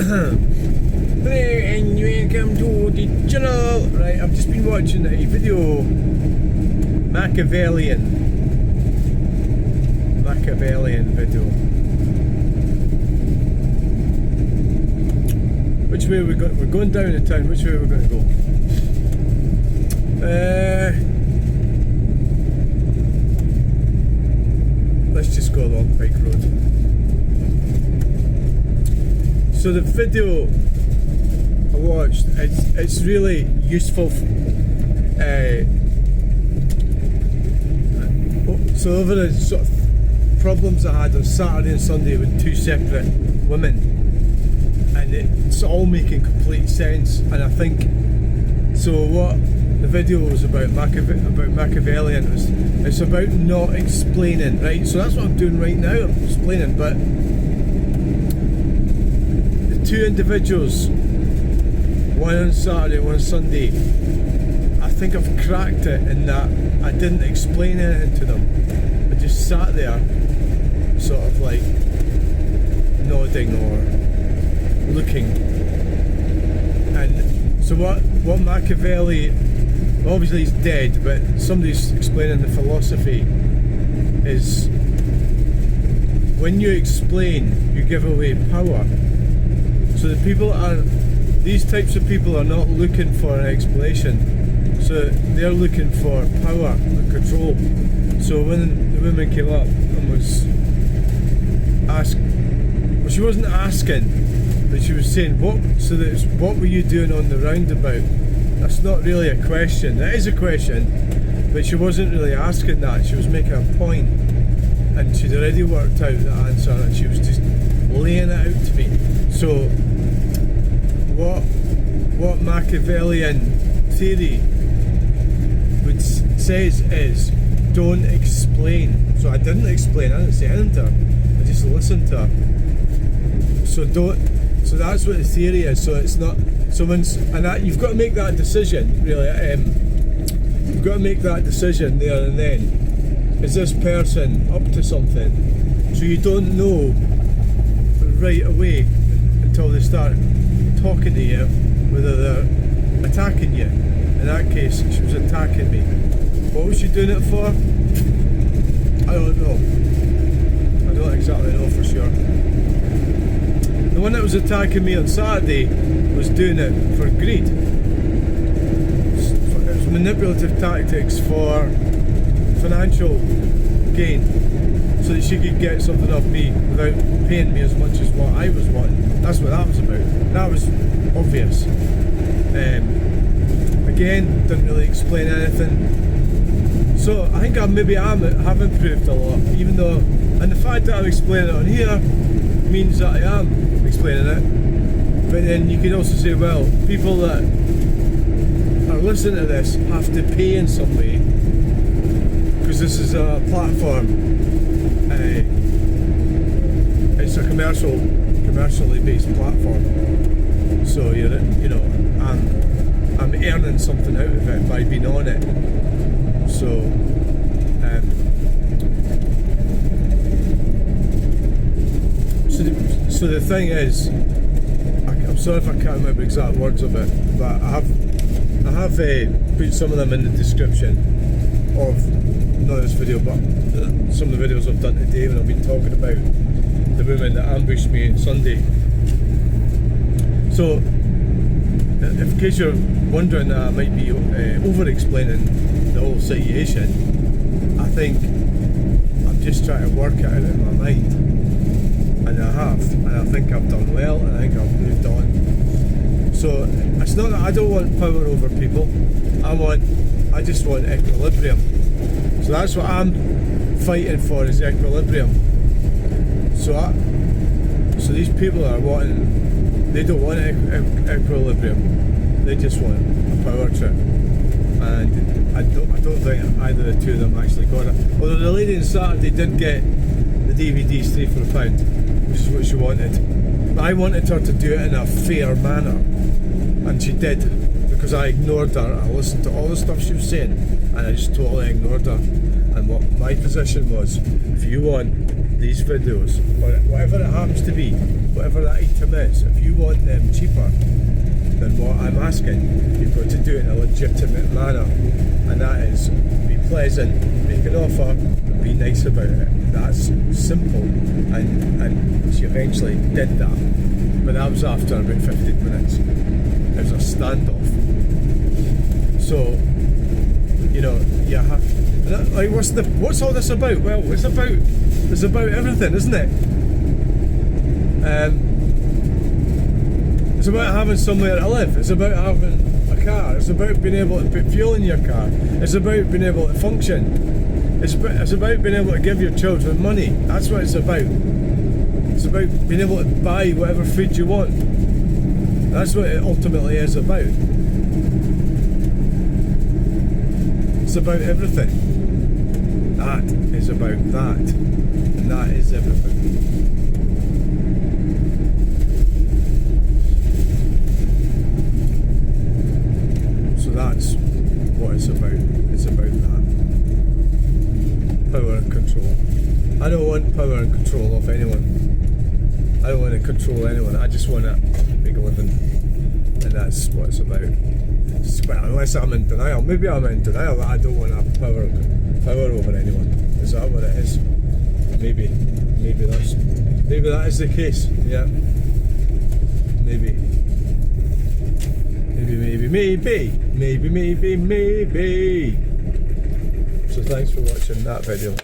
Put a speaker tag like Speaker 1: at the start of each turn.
Speaker 1: Hello and welcome to the channel. Right, I've just been watching a video, Machiavellian video. Which way are we going? We're going down the town. Which way are we going to go? Let's just go along Pike Road. So the video I watched, it's really useful. So over the sort of problems I had on Saturday and Sunday with two separate women, and it's all making complete sense. And I think so. What the video was about Machiavellian, it's about not explaining, right? So that's what I'm doing right now. I'm explaining, but two individuals, one on Saturday, one on Sunday, I think I've cracked it in that I didn't explain anything to them. I just sat there, sort of like nodding or looking. And so what Machiavelli, obviously he's dead, but somebody's explaining the philosophy is when you explain, you give away power. So these types of people are not looking for an explanation. So they're looking for power and control. So when the woman came up and was asked, well, she wasn't asking, but she was saying, what were you doing on the roundabout? That's not really a question. That is a question, but she wasn't really asking that. She was making a point, and she'd already worked out the answer, and she was just laying it out to me. So what Machiavellian theory says is don't explain. So I didn't explain, I didn't say anything to her, I just listened to her. So that's what the theory is. So it's not you've got to make that decision, really. You've got to make that decision there and then. Is this person up to something? So you don't know right away until they start talking to you whether they're attacking you. In that case, she was attacking me. What was she doing it for? I don't know. I don't exactly know for sure. The one that was attacking me on Saturday was doing it for greed. It was manipulative tactics for financial gain, so that she could get something off me without paying me as much as what I was wanting. That's what that was about. That was obvious. Again, didn't really explain anything. So I think have improved a lot, even though, and the fact that I'm explaining it on here means that I am explaining it. But then you could also say, well, people that are listening to this have to pay in some way, because this is a platform. It's a commercially based platform. So I'm earning something out of it by being on it. So so the thing is, I'm sorry if I can't remember the exact words of it, but I have put some of them in the description of not this video, but some of the videos I've done today when I've been talking about the woman that ambushed me on Sunday. So, in case you're wondering that I might be over-explaining the whole situation, I think I'm just trying to work it out in my mind, and I have, and I think I've done well, and I think I've moved on. So it's not that I don't want power over people. I just want equilibrium. So that's what I'm fighting for, is equilibrium. So these people are they don't want equilibrium. They just want a power trip. And I don't think either of the two of them actually got it. Although the lady on Saturday did get the DVDs 3 for £1, which is what she wanted. But I wanted her to do it in a fair manner, and she did, because I ignored her. I listened to all the stuff she was saying, and I just totally ignored her. And what my position was, if you want these videos, or whatever it happens to be, whatever that item is, if you want them cheaper than what I'm asking, you've got to do it in a legitimate manner, and that is be pleasant, make an offer, and be nice about it. That's simple, and she eventually did that, but that was after about 15 minutes. It was a standoff. So, you know, you have, like, what's all this about? Well, it's about everything, isn't it? It's about having somewhere to live. It's about having a car. It's about being able to put fuel in your car. It's about being able to function. It's about being able to give your children money. That's what it's about. It's about being able to buy whatever food you want. That's what it ultimately is about. It's about everything. That is about that. And that is everything. So that's what it's about. It's about that. Power and control. I don't want power and control of anyone. I don't want to control anyone. I just want to make a living. And that's what it's about. Well, unless I'm in denial. Maybe I'm in denial that I don't want to have power over anyone. Is that what it is? Maybe that is the case. Yeah. Maybe. So thanks for watching that video.